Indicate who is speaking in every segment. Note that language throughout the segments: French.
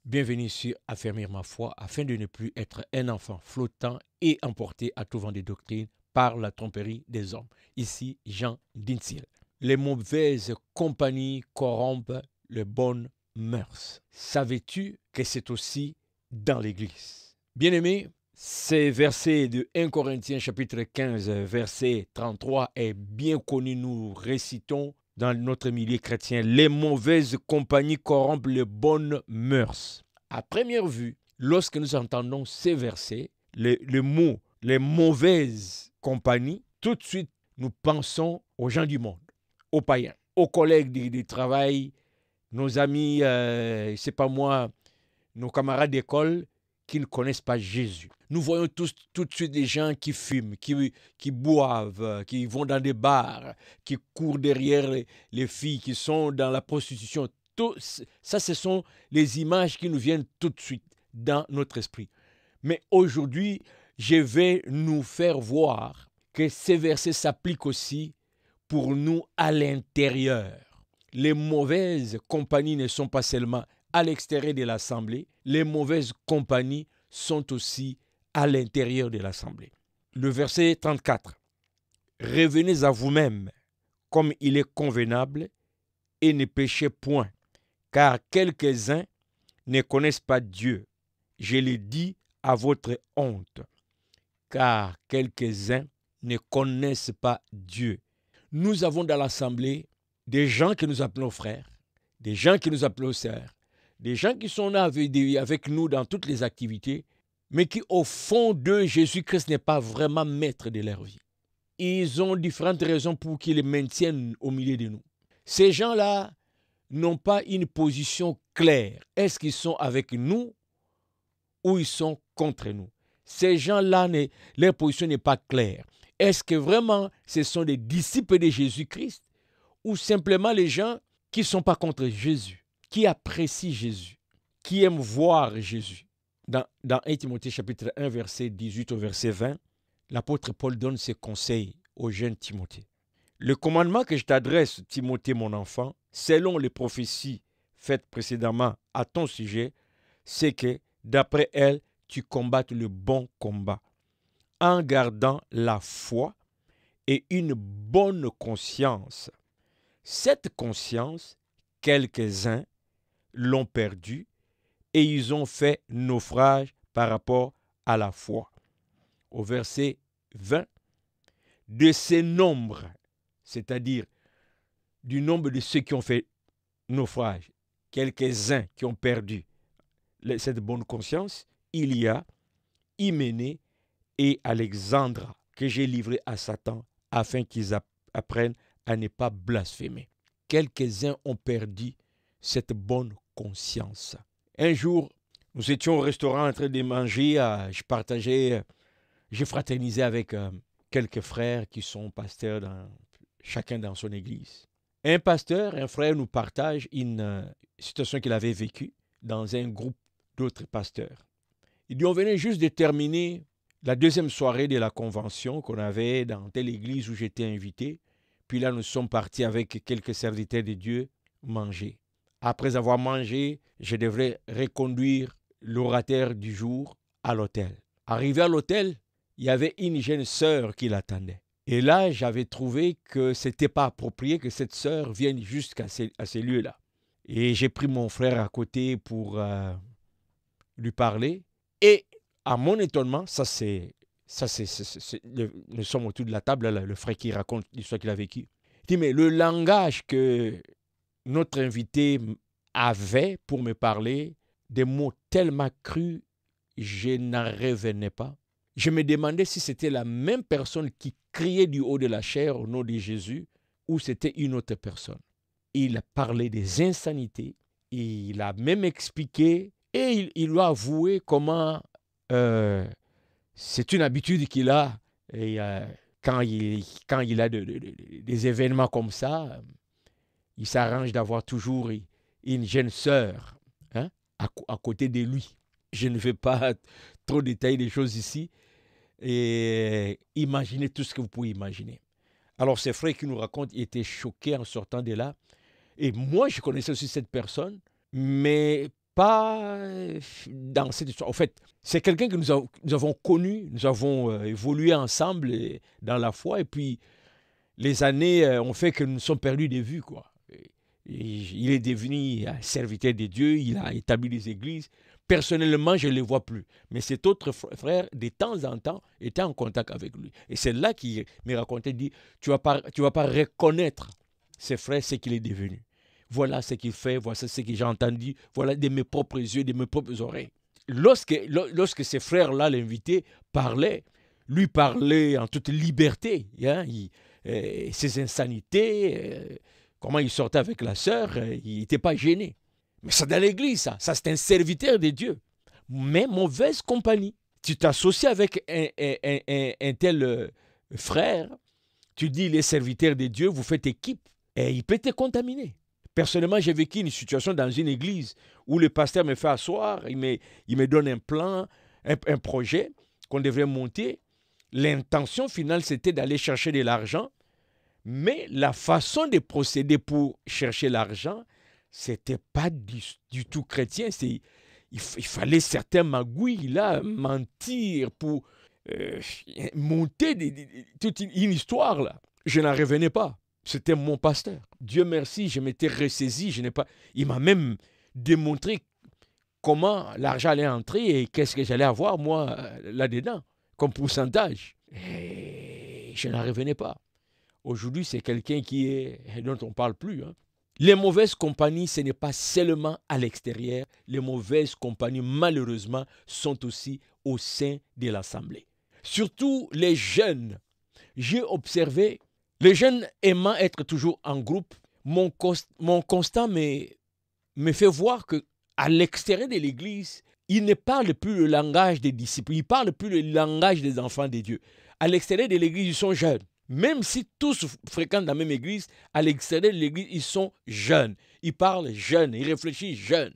Speaker 1: Bienvenue sur Affermir ma foi afin de ne plus être un enfant flottant et emporté à tout vent de doctrine par la tromperie des hommes. Ici Jean Dinsil. Les mauvaises compagnies corrompent les bonnes mœurs. Savais-tu que c'est aussi dans l'Église? Bien-aimés, ces versets de 1 Corinthiens chapitre 15, verset 33 est bien connu. Nous récitons dans notre milieu chrétien, les mauvaises compagnies corrompent les bonnes mœurs. À première vue, lorsque nous entendons ces versets, le mot, les mauvaises compagnies, tout de suite, nous pensons aux gens du monde, aux païens, aux collègues du travail, nos amis, c'est pas moi, nos camarades d'école qui ne connaissent pas Jésus. Nous voyons tous tout de suite des gens qui fument, qui boivent, qui vont dans des bars, qui courent derrière les filles, qui sont dans la prostitution. Tout ça, ce sont les images qui nous viennent tout de suite dans notre esprit. Mais aujourd'hui, je vais nous faire voir que ces versets s'appliquent aussi pour nous à l'intérieur. Les mauvaises compagnies ne sont pas seulement à l'extérieur de l'assemblée, les mauvaises compagnies sont aussi à l'intérieur de l'assemblée. Le verset 34. Revenez à vous-même comme il est convenable et ne péchez point, car quelques-uns ne connaissent pas Dieu. Je le dis à votre honte, car quelques-uns ne connaissent pas Dieu. Nous avons dans l'assemblée des gens que nous appelons frères, des gens que nous appelons sœurs, des gens qui sont là avec nous dans toutes les activités, mais qui au fond d'eux, Jésus-Christ n'est pas vraiment maître de leur vie. Ils ont différentes raisons pour qu'ils les maintiennent au milieu de nous. Ces gens-là n'ont pas une position claire. Est-ce qu'ils sont avec nous ou ils sont contre nous? Ces gens-là, leur position n'est pas claire. Est-ce que vraiment ce sont des disciples de Jésus-Christ ou simplement les gens qui ne sont pas contre Jésus, qui apprécient Jésus, qui aiment voir Jésus? Dans 1 Timothée chapitre 1, verset 18 au verset 20, l'apôtre Paul donne ses conseils au jeune Timothée. Le commandement que je t'adresse, Timothée, mon enfant, selon les prophéties faites précédemment à ton sujet, c'est que, d'après elles, tu combattes le bon combat, en gardant la foi et une bonne conscience. Cette conscience, quelques-uns l'ont perdue et ils ont fait naufrage par rapport à la foi. Au verset 20, de ces nombres, c'est-à-dire du nombre de ceux qui ont fait naufrage, quelques-uns qui ont perdu cette bonne conscience, il y a Hyménée et Alexandre que j'ai livrés à Satan afin qu'ils apprennent à ne pas blasphémer. Quelques-uns ont perdu cette bonne conscience. Un jour, nous étions au restaurant en train de manger, je fraternisais avec quelques frères qui sont pasteurs, chacun dans son église. Un pasteur, un frère nous partage une situation qu'il avait vécue dans un groupe d'autres pasteurs. Il dit, on venait juste de terminer la deuxième soirée de la convention qu'on avait dans telle église où j'étais invité. Puis là, nous sommes partis avec quelques serviteurs de Dieu manger. Après avoir mangé, je devrais reconduire l'orateur du jour à l'hôtel. Arrivé à l'hôtel, il y avait une jeune sœur qui l'attendait. Et là, j'avais trouvé que ce n'était pas approprié que cette sœur vienne jusqu'à ces lieux-là. Et j'ai pris mon frère à côté pour lui parler. Et à mon étonnement, nous sommes autour de la table, là, le frère qui raconte l'histoire qu'il a vécue. Il dit, mais le langage que notre invité avait pour me parler, des mots tellement crus, je n'en revenais pas. Je me demandais si c'était la même personne qui criait du haut de la chair au nom de Jésus ou c'était une autre personne. Il a parlé des insanités, il a même expliqué et il lui a avoué comment c'est une habitude qu'il a. Et quand il a des événements comme ça, il s'arrange d'avoir toujours une jeune sœur à côté de lui. Je ne vais pas trop détailler les choses ici. Et imaginez tout ce que vous pouvez imaginer. Alors, ces frères qui nous racontent, ils étaient choqués en sortant de là. Et moi, je connaissais aussi cette personne, mais pas dans cette histoire. En fait, c'est quelqu'un que nous avons connu, nous avons évolué ensemble dans la foi, et puis les années ont fait que nous nous sommes perdus de vue, quoi. Il est devenu un serviteur de Dieu, il a établi des églises. Personnellement, je ne le vois plus. Mais cet autre frère, de temps en temps, était en contact avec lui. Et c'est là qu'il me racontait, dit, tu vas pas reconnaître ce frère, ce qu'il est devenu. Voilà ce qu'il fait, voilà ce que j'ai entendu, voilà de mes propres yeux, de mes propres oreilles. Lorsque ces frères-là l'invitaient, lui parlait en toute liberté, hein, ses insanités, comment il sortait avec la sœur, il n'était pas gêné. Mais c'est dans l'église, ça c'est un serviteur de Dieu. Mais mauvaise compagnie. Tu t'associes avec un tel frère, tu dis il est serviteur de Dieu, vous faites équipe, et il peut te contaminer. Personnellement, j'ai vécu une situation dans une église où le pasteur me fait asseoir, il me donne un plan, un projet qu'on devrait monter. L'intention finale, c'était d'aller chercher de l'argent, mais la façon de procéder pour chercher l'argent, ce n'était pas du tout chrétien. Il fallait certains magouilles, là, mentir pour monter toute une histoire, là. Je n'en revenais pas. C'était mon pasteur. Dieu merci, je m'étais ressaisi. Il m'a même démontré comment l'argent allait entrer et qu'est-ce que j'allais avoir, moi, là-dedans, comme pourcentage. Et je n'en revenais pas. Aujourd'hui, c'est quelqu'un dont on ne parle plus. Hein. Les mauvaises compagnies, ce n'est pas seulement à l'extérieur. Les mauvaises compagnies, malheureusement, sont aussi au sein de l'assemblée. Surtout les jeunes. J'ai observé les jeunes aimant être toujours en groupe. Mon constat me fait voir qu'à l'extérieur de l'église, ils ne parlent plus le langage des disciples. Ils ne parlent plus le langage des enfants de Dieu. À l'extérieur de l'église, ils sont jeunes. Même si tous fréquentent la même église, à l'extérieur de l'église, ils sont jeunes. Ils parlent jeunes, ils réfléchissent jeunes.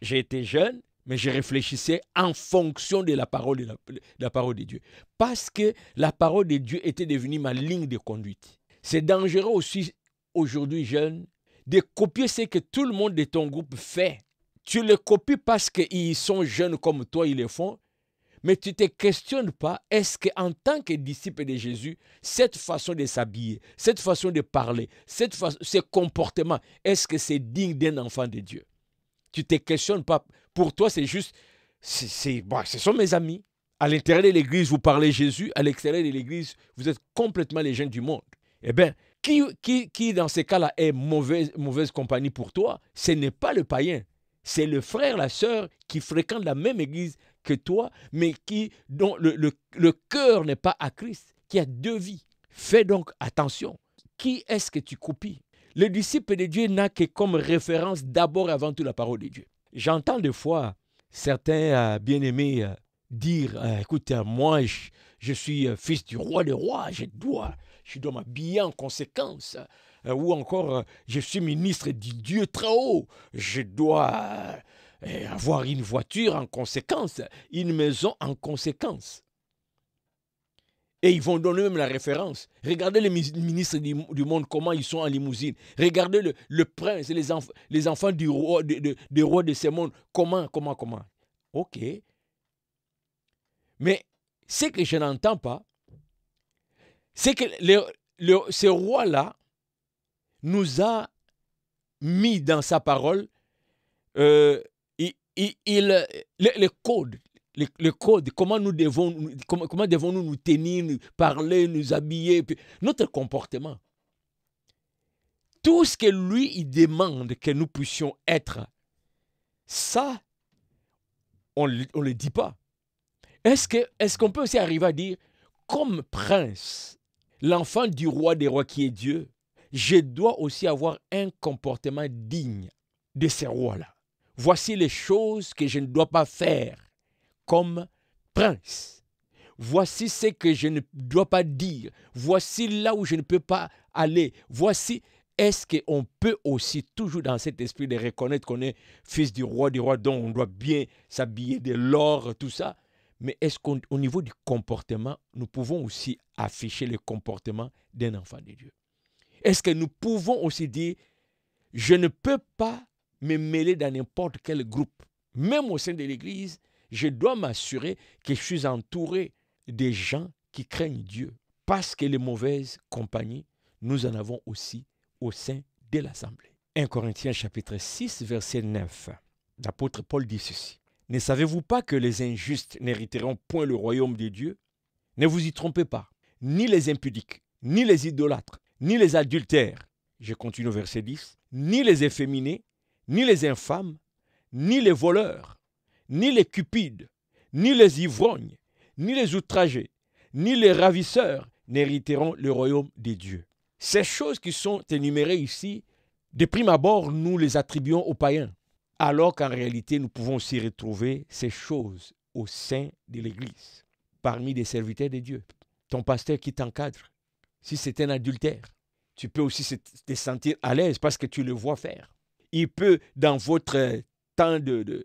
Speaker 1: J'ai été jeune, mais je réfléchissais en fonction de la parole de Dieu. Parce que la parole de Dieu était devenue ma ligne de conduite. C'est dangereux aussi, aujourd'hui, jeune, de copier ce que tout le monde de ton groupe fait. Tu le copies parce qu'ils sont jeunes comme toi, ils le font. Mais tu ne te questionnes pas, est-ce qu'en tant que disciple de Jésus, cette façon de s'habiller, cette façon de parler, ce comportement, est-ce que c'est digne d'un enfant de Dieu? Tu ne te questionnes pas. Pour toi, c'est juste, ce sont mes amis. À l'intérieur de l'église, vous parlez Jésus. À l'extérieur de l'église, vous êtes complètement les jeunes du monde. Eh bien, qui dans ces cas-là est mauvaise compagnie pour toi? Ce n'est pas le païen. C'est le frère, la sœur qui fréquente la même église que toi, mais dont le cœur n'est pas à Christ, qui a deux vies. Fais donc attention. Qui est-ce que tu copies? Le disciple de Dieu n'a que comme référence d'abord et avant tout la parole de Dieu. J'entends des fois certains bien-aimés dire, écoute, moi je suis fils du roi des rois, je dois m'habiller en conséquence. Ou encore, je suis ministre du Dieu très haut, je dois avoir une voiture en conséquence, une maison en conséquence. Et ils vont donner même la référence. Regardez les ministres du monde, comment ils sont en limousine. Regardez le prince et les enfants du roi, des rois de ce monde. Comment. Ok. Mais ce que je n'entends pas, c'est que ce roi-là nous a mis dans sa parole le code. Le code, comment devons-nous nous tenir, nous parler, nous habiller, puis notre comportement. Tout ce que lui, il demande que nous puissions être, ça, on ne le dit pas. Est-ce qu'on peut aussi arriver à dire, comme prince, l'enfant du roi des rois qui est Dieu, je dois aussi avoir un comportement digne de ce roi-là. Voici les choses que je ne dois pas faire comme prince. Voici ce que je ne dois pas dire. Voici là où je ne peux pas aller. Voici, est-ce qu'on peut aussi, toujours dans cet esprit de reconnaître qu'on est fils du roi des rois, dont on doit bien s'habiller de l'or, tout ça. Mais est-ce qu'au niveau du comportement, nous pouvons aussi afficher le comportement d'un enfant de Dieu? Est-ce que nous pouvons aussi dire, je ne peux pas me mêler dans n'importe quel groupe Même au sein de l'Église, je dois m'assurer que je suis entouré des gens qui craignent Dieu. Parce que les mauvaises compagnies, nous en avons aussi au sein de l'Assemblée. 1 Corinthiens chapitre 6, verset 9. L'apôtre Paul dit ceci. Ne savez-vous pas que les injustes n'hériteront point le royaume de Dieu? Ne vous y trompez pas. Ni les impudiques, ni les idolâtres, ni les adultères, je continue au verset 10, ni les efféminés, ni les infâmes, ni les voleurs, ni les cupides, ni les ivrognes, ni les outragés, ni les ravisseurs n'hériteront le royaume des dieux. Ces choses qui sont énumérées ici, de prime abord, nous les attribuons aux païens, alors qu'en réalité, nous pouvons aussi retrouver ces choses au sein de l'Église, parmi les serviteurs de Dieu. Ton pasteur qui t'encadre, si c'est un adultère, tu peux aussi te sentir à l'aise parce que tu le vois faire. Il peut, dans votre temps de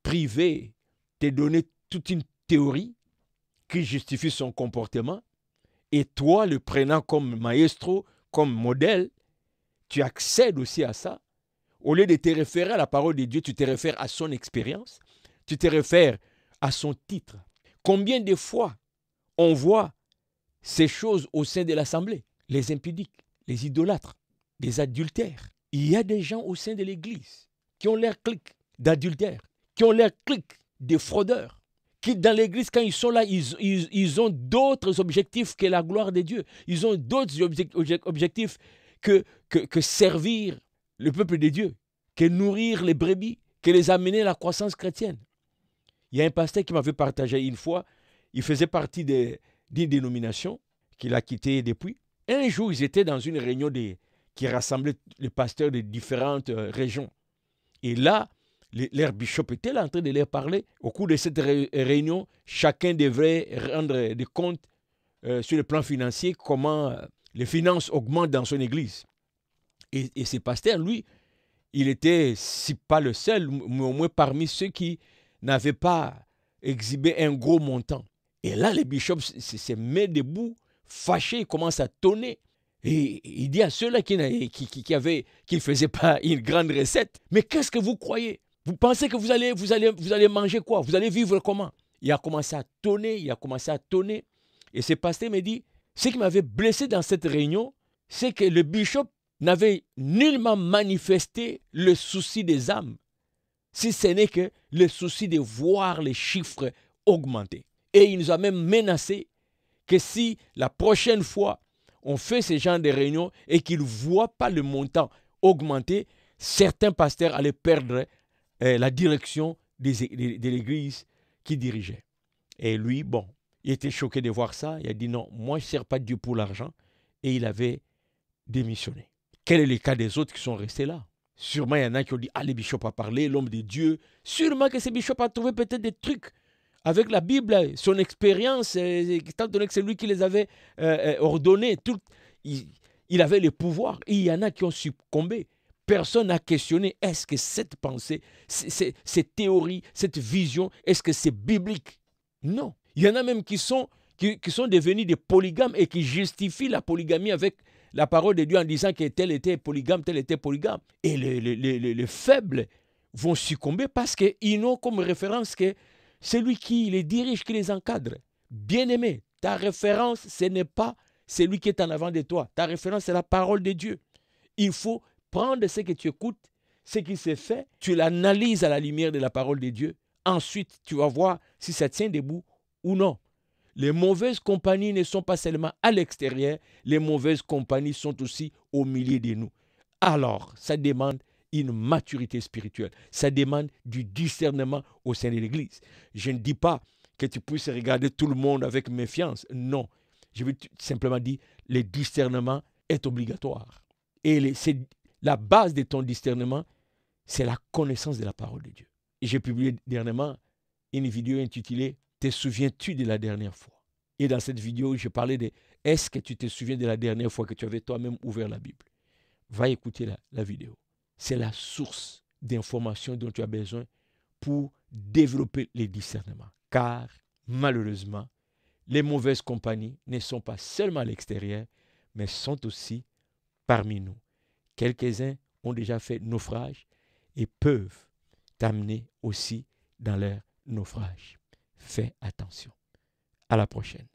Speaker 1: privé, te donner toute une théorie qui justifie son comportement, et toi, le prenant comme maestro, comme modèle, tu accèdes aussi à ça. Au lieu de te référer à la parole de Dieu, tu te réfères à son expérience, tu te réfères à son titre. Combien de fois on voit ces choses au sein de l'Assemblée? Les impudiques, les idolâtres, les adultères. Il y a des gens au sein de l'Église qui ont l'air clic d'adultères, qui ont l'air clic de fraudeurs, qui dans l'Église, quand ils sont là, ils ont d'autres objectifs que la gloire de Dieu. Ils ont d'autres objectifs que servir le peuple de Dieu, que nourrir les brebis, que les amener à la croissance chrétienne. Il y a un pasteur qui m'avait partagé une fois, il faisait partie d'une dénomination qu'il a quittée depuis. Un jour, ils étaient dans une réunion qui rassemblait les pasteurs de différentes régions. Et là, leur bishop était là en train de leur parler. Au cours de cette réunion, chacun devrait rendre des comptes sur le plan financier, comment les finances augmentent dans son église. Et ce pasteur, lui, il était, si pas le seul, mais au moins parmi ceux qui n'avaient pas exhibé un gros montant. Et là, le bishop se met debout, fâché, il commence à tonner. Et il dit à ceux-là qui ne faisaient pas une grande recette, mais qu'est-ce que vous croyez? Vous pensez que vous allez manger quoi? Vous allez vivre comment? Il a commencé à tonner, Et ce pasteur me dit, ce qui m'avait blessé dans cette réunion, c'est que le bishop n'avait nullement manifesté le souci des âmes, si ce n'est que le souci de voir les chiffres augmenter. Et il nous a même menacé que si la prochaine fois on fait ce genre de réunions et qu'ils ne voient pas le montant augmenter, certains pasteurs allaient perdre la direction de l'église qu'ils dirigeaient. Et lui, bon, il était choqué de voir ça. Il a dit non, moi je ne sers pas Dieu pour l'argent. Et il avait démissionné. Quel est le cas des autres qui sont restés là? Sûrement, il y en a qui ont dit, ah, le bishop a parlé, l'homme de Dieu. Sûrement que ce bishop a trouvé peut-être des trucs avec la Bible, son expérience, étant donné que c'est lui qui les avait ordonnés. Il avait le pouvoir. Et il y en a qui ont succombé. Personne n'a questionné, est-ce que cette pensée, cette théorie, cette vision, est-ce que c'est biblique? Non. Il y en a même qui sont devenus des polygames et qui justifient la polygamie avec la parole de Dieu en disant que tel était polygame, tel était polygame. Et les faibles vont succomber parce qu'ils n'ont comme référence que celui qui les dirige, qui les encadre. Bien-aimé, ta référence, ce n'est pas celui qui est en avant de toi. Ta référence, c'est la parole de Dieu. Il faut prendre ce que tu écoutes, ce qui s'est fait, tu l'analyses à la lumière de la parole de Dieu. Ensuite, tu vas voir si ça tient debout ou non. Les mauvaises compagnies ne sont pas seulement à l'extérieur, les mauvaises compagnies sont aussi au milieu de nous. Alors, ça demande une maturité spirituelle. Ça demande du discernement au sein de l'Église. Je ne dis pas que tu puisses regarder tout le monde avec méfiance. Non. Je veux simplement dire le discernement est obligatoire. Et c'est la base de ton discernement, c'est la connaissance de la parole de Dieu. Et j'ai publié dernièrement une vidéo intitulée « Te souviens-tu de la dernière fois ?» Et dans cette vidéo, je parlais de « Est-ce que tu te souviens de la dernière fois que tu avais toi-même ouvert la Bible ?» Va écouter la vidéo. C'est la source d'informations dont tu as besoin pour développer les discernements. Car, malheureusement, les mauvaises compagnies ne sont pas seulement à l'extérieur, mais sont aussi parmi nous. Quelques-uns ont déjà fait naufrage et peuvent t'amener aussi dans leur naufrage. Fais attention. À la prochaine.